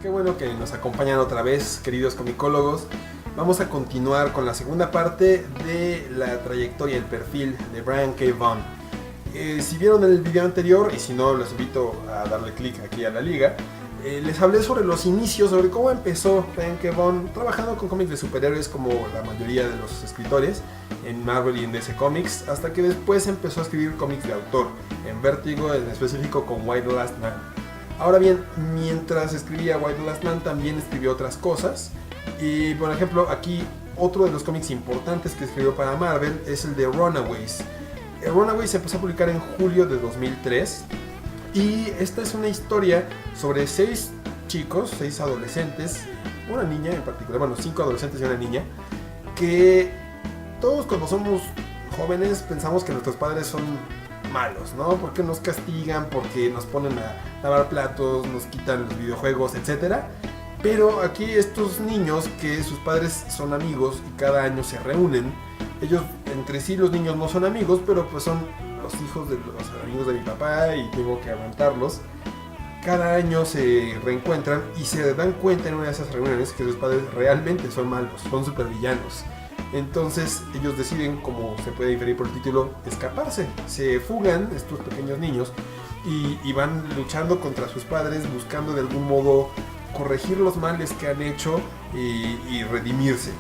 Qué bueno que nos acompañan otra vez, queridos comicólogos. Vamos a continuar con la segunda parte de la trayectoria, el perfil de Brian K. Vaughan. Si vieron el video anterior, y si no, les invito a darle clic aquí a la liga, les hablé sobre los inicios, sobre cómo empezó Brian K. Vaughan trabajando con cómics de superhéroes como la mayoría de los escritores en Marvel y en DC Comics, hasta que después empezó a escribir cómics de autor, en Vértigo, en específico con Why the Last Man. Ahora bien, mientras escribía Why the Last Man, también escribió otras cosas. Y por ejemplo, aquí otro de los cómics importantes que escribió para Marvel es el de Runaways. Runaways se empezó a publicar en julio de 2003. Y esta es una historia sobre 6 chicos, 6 adolescentes, una niña en particular, bueno, 5 adolescentes y una niña, que todos cuando somos jóvenes pensamos que nuestros padres son malos, ¿no? Porque nos castigan, porque nos ponen a lavar platos, nos quitan los videojuegos, etc. Pero aquí estos niños, que sus padres son amigos y cada año se reúnen, ellos entre sí los niños no son amigos, pero pues son los hijos de los amigos de mi papá y tengo que aguantarlos. Cada año se reencuentran y se dan cuenta en una de esas reuniones que sus padres realmente son malos, son supervillanos. Entonces ellos deciden, como se puede inferir por el título, escaparse. Se fugan estos pequeños niños y van luchando contra sus padres, buscando de algún modo corregir los males que han hecho y redimirse.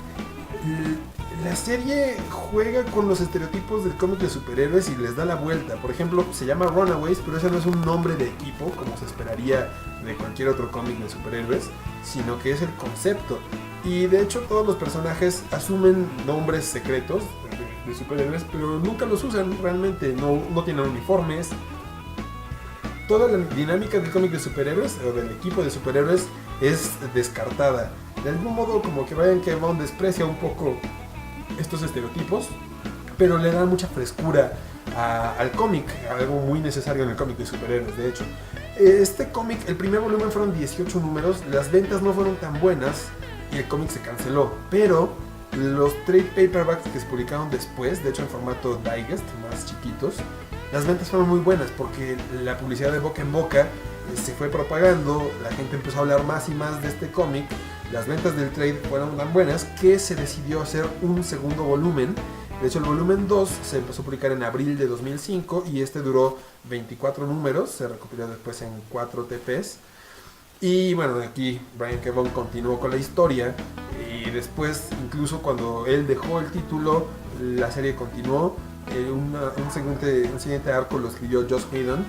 La serie juega con los estereotipos del cómic de superhéroes y les da la vuelta. Por ejemplo, se llama Runaways, pero ese no es un nombre de equipo, como se esperaría de cualquier otro cómic de superhéroes, sino que es el concepto. Y de hecho todos los personajes asumen nombres secretos de superhéroes, pero nunca los usan realmente, no tienen uniformes. Toda la dinámica del cómic de superhéroes, o del equipo de superhéroes, es descartada. De algún modo como que Brian K. Vaughan desprecia un poco estos estereotipos, pero le da mucha frescura al cómic, algo muy necesario en el cómic de superhéroes, de hecho. Este cómic, el primer volumen fueron 18 números, las ventas no fueron tan buenas y el cómic se canceló, pero los trade paperbacks que se publicaron después, de hecho en formato digest, más chiquitos, las ventas fueron muy buenas porque la publicidad de boca en boca se fue propagando, la gente empezó a hablar más y más de este cómic, las ventas del trade fueron tan buenas que se decidió hacer un segundo volumen. De hecho el volumen 2 se empezó a publicar en abril de 2005 y este duró 24 números, se recopiló después en 4 TPs. Y bueno, de aquí Brian K. Vaughan continuó con la historia y después, incluso cuando él dejó el título, la serie continuó. Un siguiente arco lo escribió Joss Whedon,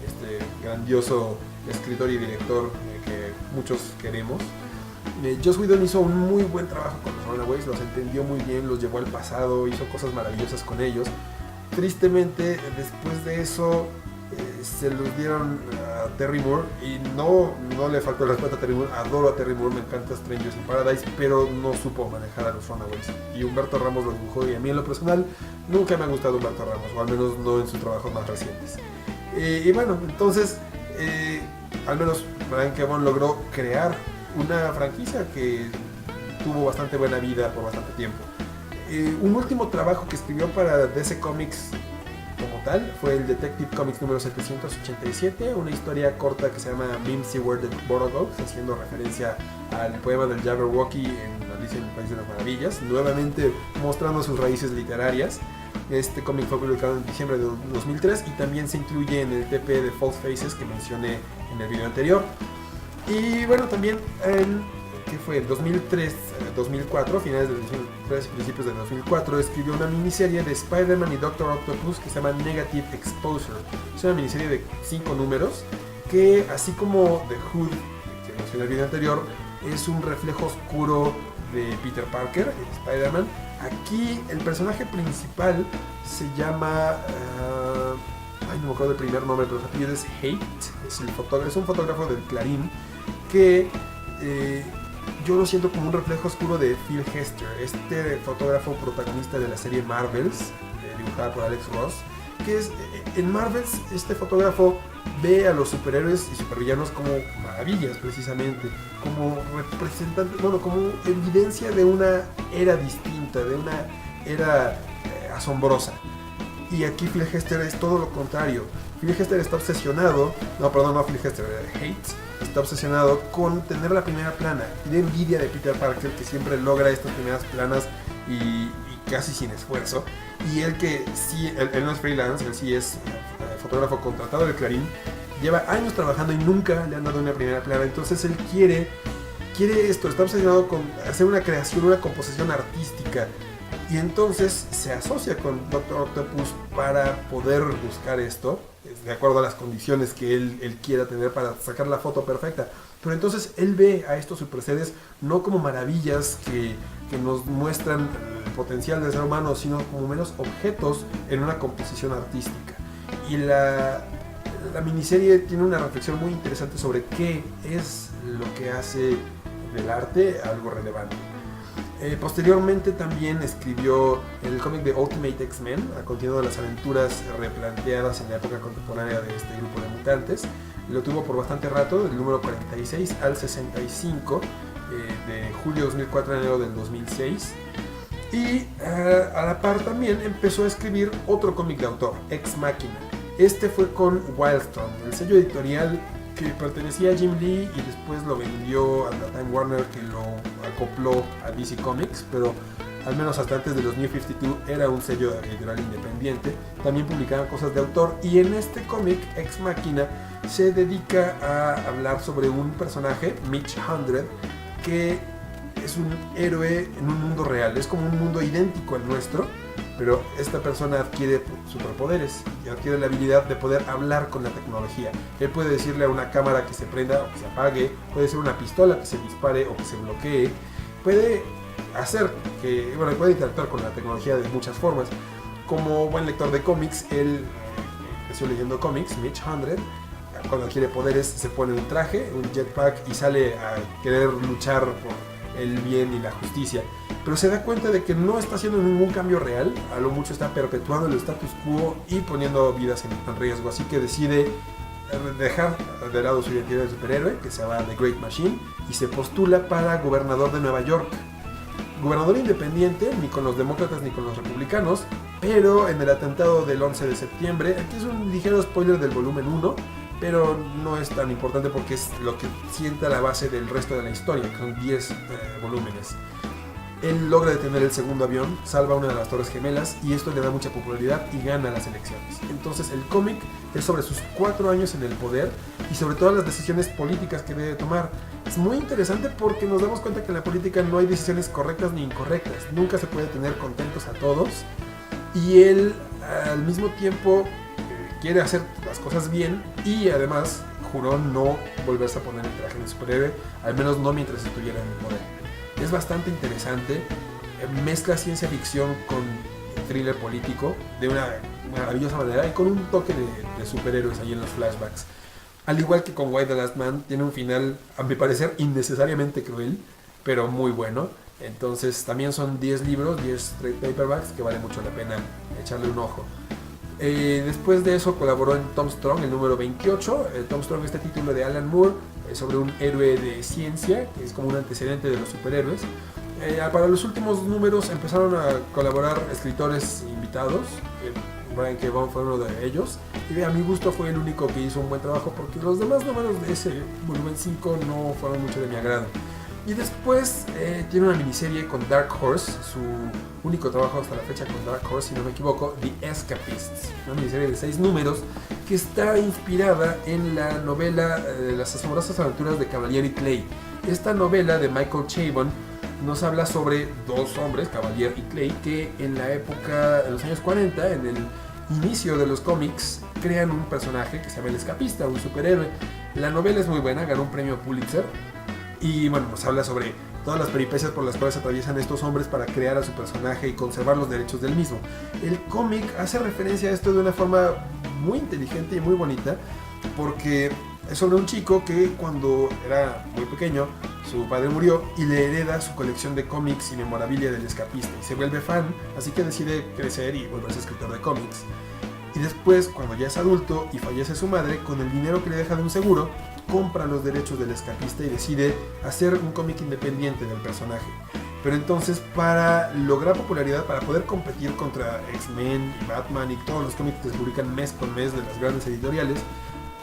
este grandioso escritor y director que muchos queremos. Joss Whedon hizo un muy buen trabajo con los Runaways, los entendió muy bien, los llevó al pasado, hizo cosas maravillosas con ellos. Tristemente, después de eso, se los dieron a Terry Moore y no le faltó el respeto a Terry Moore, adoro a Terry Moore, me encanta Strangers in Paradise, pero no supo manejar a los Runaways y Humberto Ramos lo dibujó y a mí en lo personal nunca me ha gustado Humberto Ramos, o al menos no en sus trabajos más recientes. Y bueno, entonces al menos Brian K. Vaughan logró crear una franquicia que tuvo bastante buena vida por bastante tiempo. Un último trabajo que escribió para DC Comics como tal fue el Detective Comics número 787, una historia corta que se llama Mimsy Where the Borogogs, haciendo referencia al poema del Jabberwocky en Alicia en el País de las Maravillas, nuevamente mostrando sus raíces literarias. Este cómic fue publicado en diciembre de 2003 y también se incluye en el TP de False Faces que mencioné en el video anterior. Y bueno, también que fue en 2003, 2004, finales de 2003, principios de 2004, escribió una miniserie de Spider-Man y Doctor Octopus que se llama Negative Exposure. Es una miniserie de 5 números que, así como The Hood, que mencioné en el video anterior, es un reflejo oscuro de Peter Parker, Spider-Man. Aquí el personaje principal se llama... no me acuerdo del primer nombre, pero su apellido es Hate, es un fotógrafo del Clarín que yo lo siento como un reflejo oscuro de Phil Hester, este fotógrafo protagonista de la serie Marvels, dibujada por Alex Ross, que es, en Marvels este fotógrafo ve a los superhéroes y supervillanos como maravillas precisamente, como representantes, bueno, como evidencia de una era distinta, de una era asombrosa. Y aquí Phil Hester es todo lo contrario. Phil Hester está obsesionado, Phil Hester, Hates, está obsesionado con tener la primera plana. Tiene envidia de Peter Parker, que siempre logra estas primeras planas y casi sin esfuerzo. Y él que sí, él no es freelance, él sí es fotógrafo contratado de Clarín, lleva años trabajando y nunca le han dado una primera plana. Entonces él quiere esto, está obsesionado con hacer una creación, una composición artística. Y entonces se asocia con Doctor Octopus para poder buscar esto, de acuerdo a las condiciones que él quiera tener para sacar la foto perfecta. Pero entonces él ve a estos superseres no como maravillas que nos muestran el potencial del ser humano, sino como meros objetos en una composición artística. Y la miniserie tiene una reflexión muy interesante sobre qué es lo que hace del arte algo relevante. Posteriormente también escribió el cómic de Ultimate X-Men, a continuación de las aventuras replanteadas en la época contemporánea de este grupo de mutantes. Lo tuvo por bastante rato, del número 46 al 65, de julio de 2004 a enero del 2006. Y a la par también empezó a escribir otro cómic de autor, Ex Machina. Este fue con Wildstorm, el sello editorial que pertenecía a Jim Lee y después lo vendió a la Time Warner, que lo acopló a DC Comics, pero al menos hasta antes de los New 52 era un sello editorial independiente. También publicaban cosas de autor, y en este cómic, Ex Machina, se dedica a hablar sobre un personaje, Mitch Hundred, que es un héroe en un mundo real, es como un mundo idéntico al nuestro, pero esta persona adquiere superpoderes y adquiere la habilidad de poder hablar con la tecnología. Él puede decirle a una cámara que se prenda o que se apague, puede ser una pistola que se dispare o que se bloquee, puede hacer que, puede interactuar con la tecnología de muchas formas. Como buen lector de cómics, él creció leyendo cómics, Mitch Hundred. Cuando adquiere poderes se pone un traje, un jetpack, y sale a querer luchar por el bien y la justicia, pero se da cuenta de que no está haciendo ningún cambio real, a lo mucho está perpetuando el status quo y poniendo vidas en riesgo, así que decide dejar de lado su identidad de superhéroe, que se llama The Great Machine, y se postula para gobernador de Nueva York. Gobernador independiente, ni con los demócratas ni con los republicanos, pero en el atentado del 11 de septiembre, aquí es un ligero spoiler del volumen 1, pero no es tan importante porque es lo que sienta la base del resto de la historia, que son 10 volúmenes. Él logra detener el segundo avión, salva una de las Torres Gemelas, y esto le da mucha popularidad y gana las elecciones. Entonces el cómic es sobre sus 4 años en el poder y sobre todas las decisiones políticas que debe tomar. Es muy interesante porque nos damos cuenta que en la política no hay decisiones correctas ni incorrectas, nunca se puede tener contentos a todos, y él al mismo tiempo quiere hacer las cosas bien, y además juró no volverse a poner el traje de superhéroe, al menos no mientras estuviera en el poder. Es bastante interesante, mezcla ciencia ficción con thriller político de una maravillosa manera, y con un toque de superhéroes ahí en los flashbacks. Al igual que con Why the Last Man, tiene un final, a mi parecer, innecesariamente cruel, pero muy bueno. Entonces también son 10 libros, 10 trade paperbacks, que vale mucho la pena echarle un ojo. Después de eso colaboró en Tom Strong, el número 28. Tom Strong, este título de Alan Moore, sobre un héroe de ciencia, que es como un antecedente de los superhéroes. Para los últimos números empezaron a colaborar escritores invitados. Brian K. Vaughan fue uno de ellos, y a mi gusto fue el único que hizo un buen trabajo, porque los demás números de ese volumen 5 no fueron mucho de mi agrado. Y después tiene una miniserie con Dark Horse, su único trabajo hasta la fecha con Dark Horse, si no me equivoco, The Escapists, una miniserie de 6 números que está inspirada en la novela Las asombrosas aventuras de Cavalier y Clay. Esta novela de Michael Chabon nos habla sobre 2 hombres, Cavalier y Clay, que en la época, en los años 40, en el inicio de los cómics, crean un personaje que se llama el Escapista, un superhéroe. La novela es muy buena, ganó un premio Pulitzer. Y bueno, nos habla sobre todas las peripecias por las cuales atraviesan estos hombres para crear a su personaje y conservar los derechos del mismo. El cómic hace referencia a esto de una forma muy inteligente y muy bonita, porque es sobre un chico que cuando era muy pequeño su padre murió y le hereda su colección de cómics y memorabilia del Escapista, y se vuelve fan, así que decide crecer y volverse escritor de cómics. Y después, cuando ya es adulto y fallece su madre, con el dinero que le deja de un seguro, compra los derechos del Escapista y decide hacer un cómic independiente del personaje. Pero entonces, para lograr popularidad, para poder competir contra X-Men y Batman y todos los cómics que se publican mes con mes de las grandes editoriales,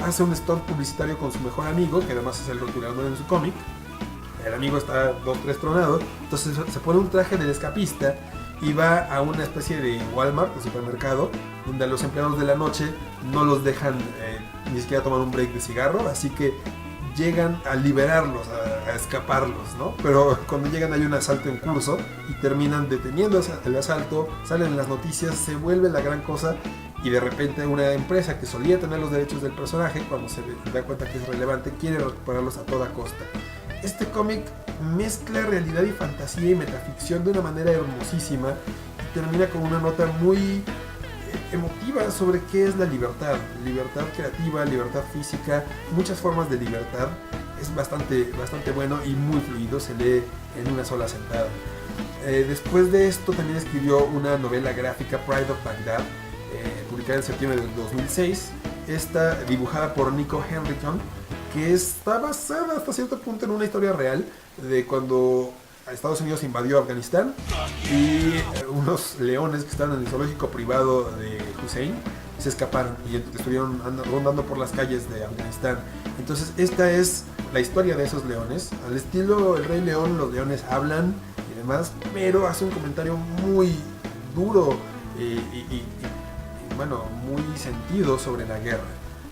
hace un stop publicitario con su mejor amigo, que además es el rotulador en su cómic. El amigo está 2-3 tronado, entonces se pone un traje del escapista y va a una especie de Walmart, de supermercado, donde a los empleados de la noche no los dejan ni siquiera tomar un break de cigarro, así que llegan a liberarlos, a escaparlos, ¿no? Pero cuando llegan hay un asalto en curso y terminan deteniendo el asalto, salen en las noticias, se vuelve la gran cosa y de repente una empresa que solía tener los derechos del personaje, cuando se da cuenta que es relevante, quiere recuperarlos a toda costa. Este cómic mezcla realidad y fantasía y metaficción de una manera hermosísima y termina con una nota muy emotiva sobre qué es la libertad creativa, libertad física, muchas formas de libertad. Es bastante bueno y muy fluido, se lee en una sola sentada. Después de esto también escribió una novela gráfica, Pride of Baghdad, publicada en septiembre del 2006, esta dibujada por Nico Henrichon, que está basada hasta cierto punto en una historia real de cuando Estados Unidos invadió Afganistán y unos leones que estaban en el zoológico privado de Hussein se escaparon y estuvieron rondando por las calles de Afganistán. Entonces esta es la historia de esos leones, al estilo El Rey León. Los leones hablan y demás, pero hace un comentario muy duro y bueno, muy sentido sobre la guerra,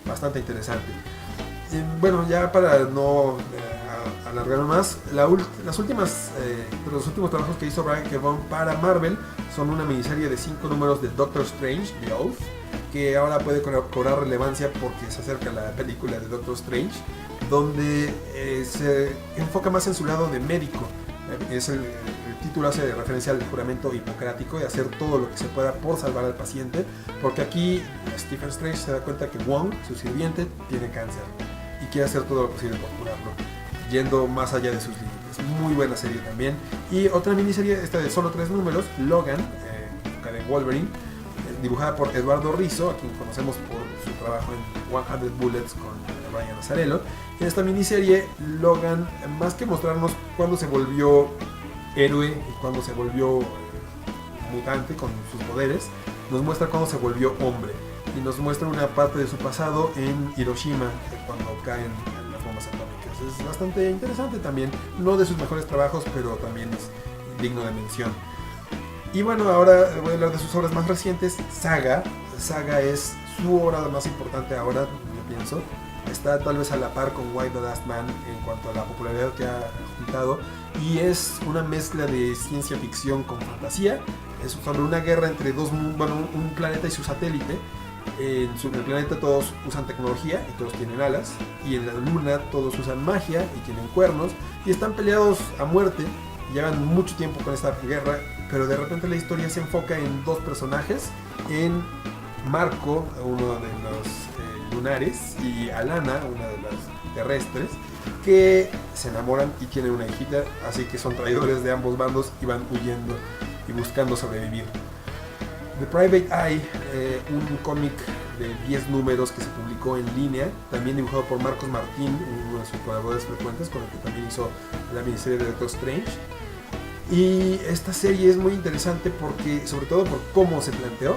bastante interesante. Bueno, ya para no alargar más, los últimos trabajos que hizo Brian K. Vaughan para Marvel son una miniserie de 5 números de Doctor Strange, The Oath, que ahora puede cobrar relevancia porque se acerca la película de Doctor Strange, donde se enfoca más en su lado de médico. El título hace referencia al juramento hipocrático de hacer todo lo que se pueda por salvar al paciente, porque aquí Stephen Strange se da cuenta que Wong, su sirviente, tiene cáncer y quiere hacer todo lo posible por curarlo, yendo más allá de sus límites. Muy buena serie también. Y otra miniserie, esta de solo 3 números, Logan, de Wolverine, dibujada por Eduardo Rizzo, a quien conocemos por su trabajo en 100 Bullets con Ryan Azzarello. En esta miniserie, Logan, más que mostrarnos cuándo se volvió héroe y cuándo se volvió mutante con sus poderes, nos muestra cuándo se volvió hombre y nos muestra una parte de su pasado en Hiroshima, cuando caen las bombas atómicas. Es bastante interesante también, no de sus mejores trabajos, pero también es digno de mención. Y bueno, ahora voy a hablar de sus obras más recientes. Saga es su obra más importante ahora, yo pienso. Está tal vez a la par con Why the Last Man en cuanto a la popularidad que ha juntado, y es una mezcla de ciencia ficción con fantasía. Es sobre una guerra entre un planeta y su satélite. En el planeta todos usan tecnología y todos tienen alas, y en la luna todos usan magia y tienen cuernos, y están peleados a muerte. Llevan mucho tiempo con esta guerra, pero de repente la historia se enfoca en 2 personajes, en Marco, uno de los lunares, y Alana, una de las terrestres, que se enamoran y tienen una hijita, así que son traidores de ambos bandos y van huyendo y buscando sobrevivir. The Private Eye, un cómic de 10 números que se publicó en línea, también dibujado por Marcos Martín, uno de sus colaboradores frecuentes, con el que también hizo la miniserie de Doctor Strange. Y esta serie es muy interesante porque, sobre todo por cómo se planteó,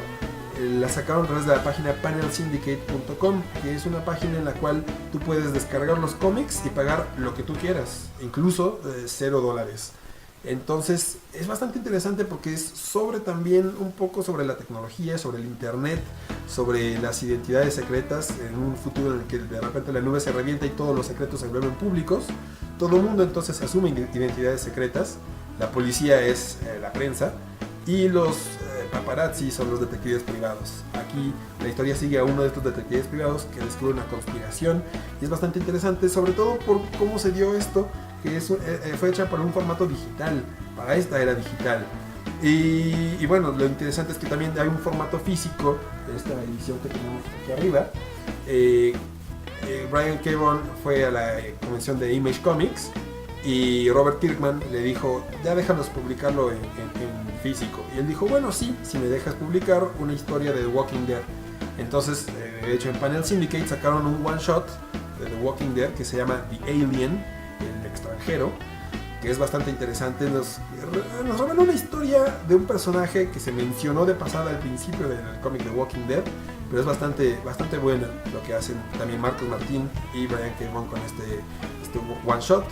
la sacaron a través de la página panelsyndicate.com, que es una página en la cual tú puedes descargar los cómics y pagar lo que tú quieras, incluso $0. Entonces es bastante interesante porque es también un poco sobre la tecnología, sobre el internet, sobre las identidades secretas en un futuro en el que de repente la nube se revienta y todos los secretos se vuelven públicos. Todo el mundo entonces asume identidades secretas. La policía es la prensa y los paparazzi son los detectives privados. Aquí la historia sigue a uno de estos detectives privados que descubre una conspiración y es bastante interesante, sobre todo por cómo se dio esto, que fue hecha para un formato digital, para esta era digital. Y bueno, lo interesante es que también hay un formato físico, esta edición que tenemos aquí arriba. Brian K. Vaughan fue a la convención de Image Comics y Robert Kirkman le dijo, ya déjanos publicarlo en físico. Y él dijo, bueno, sí, si me dejas publicar una historia de The Walking Dead. Entonces, de hecho, en Panel Syndicate sacaron un one shot de The Walking Dead que se llama The Alien, el extranjero, que es bastante interesante. Nos revela una historia de un personaje que se mencionó de pasada al principio del cómic de Walking Dead, pero es bastante buena lo que hacen también Marcos Martín y Brian K. Vaughan con este one shot.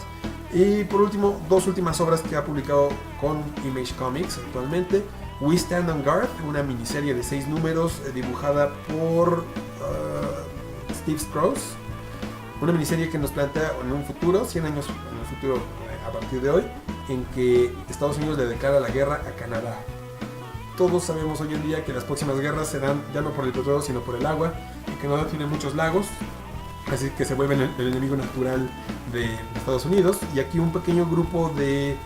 Y por último, dos últimas obras que ha publicado con Image Comics actualmente: We Stand on Guard, una miniserie de 6 números dibujada por Steve Skroce, una miniserie que nos plantea en un futuro, 100 años en el futuro a partir de hoy, en que Estados Unidos le declara la guerra a Canadá. Todos sabemos hoy en día que las próximas guerras serán ya no por el petróleo sino por el agua, y Canadá tiene muchos lagos, así que se vuelven el enemigo natural de Estados Unidos. Y aquí un pequeño grupo de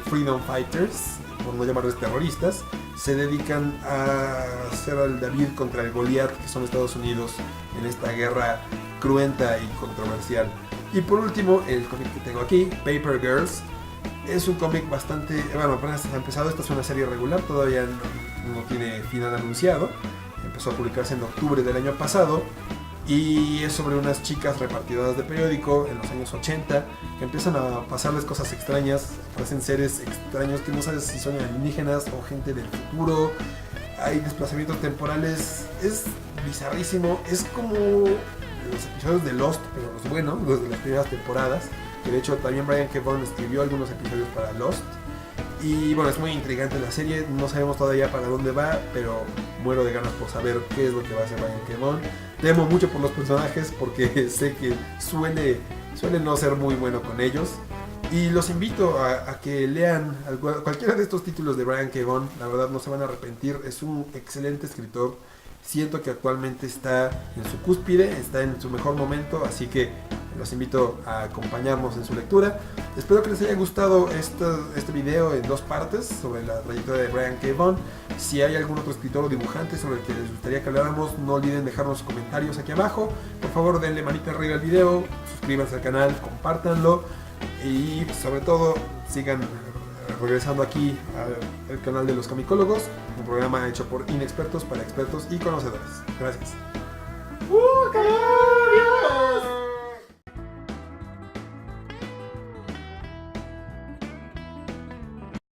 Freedom Fighters, por no llamarles terroristas, se dedican a hacer al David contra el Goliat, que son Estados Unidos, en esta guerra cruenta y controversial. Y por último, el cómic que tengo aquí, Paper Girls, es un cómic bastante... Bueno, apenas ha empezado, esta es una serie regular, todavía no tiene final anunciado. Empezó a publicarse en octubre del año pasado y es sobre unas chicas repartidoras de periódico en los años 80 que empiezan a pasarles cosas extrañas, aparecen seres extraños que no sabes si son alienígenas o gente del futuro, hay desplazamientos temporales, es bizarrísimo, es como los episodios de Lost, pero los buenos, los de las primeras temporadas, que de hecho también Brian K. Vaughan escribió algunos episodios para Lost. Y bueno, es muy intrigante la serie, no sabemos todavía para dónde va, pero muero de ganas por saber qué es lo que va a hacer Brian K. Vaughan. Temo mucho por los personajes porque sé que suele no ser muy bueno con ellos. Y los invito a que lean cualquiera de estos títulos de Brian K. Vaughan, la verdad no se van a arrepentir, es un excelente escritor. Siento que actualmente está en su cúspide, está en su mejor momento, así que los invito a acompañarnos en su lectura. Espero que les haya gustado este video en 2 partes sobre la trayectoria de Brian K. Vaughan. Si hay algún otro escritor o dibujante sobre el que les gustaría que habláramos, no olviden dejarnos comentarios aquí abajo. Por favor, denle manita arriba al video, suscríbanse al canal, compártanlo y sobre todo sigan regresando aquí al canal de los comicólogos, un programa hecho por inexpertos para expertos y conocedores. Gracias. ¡Caramba!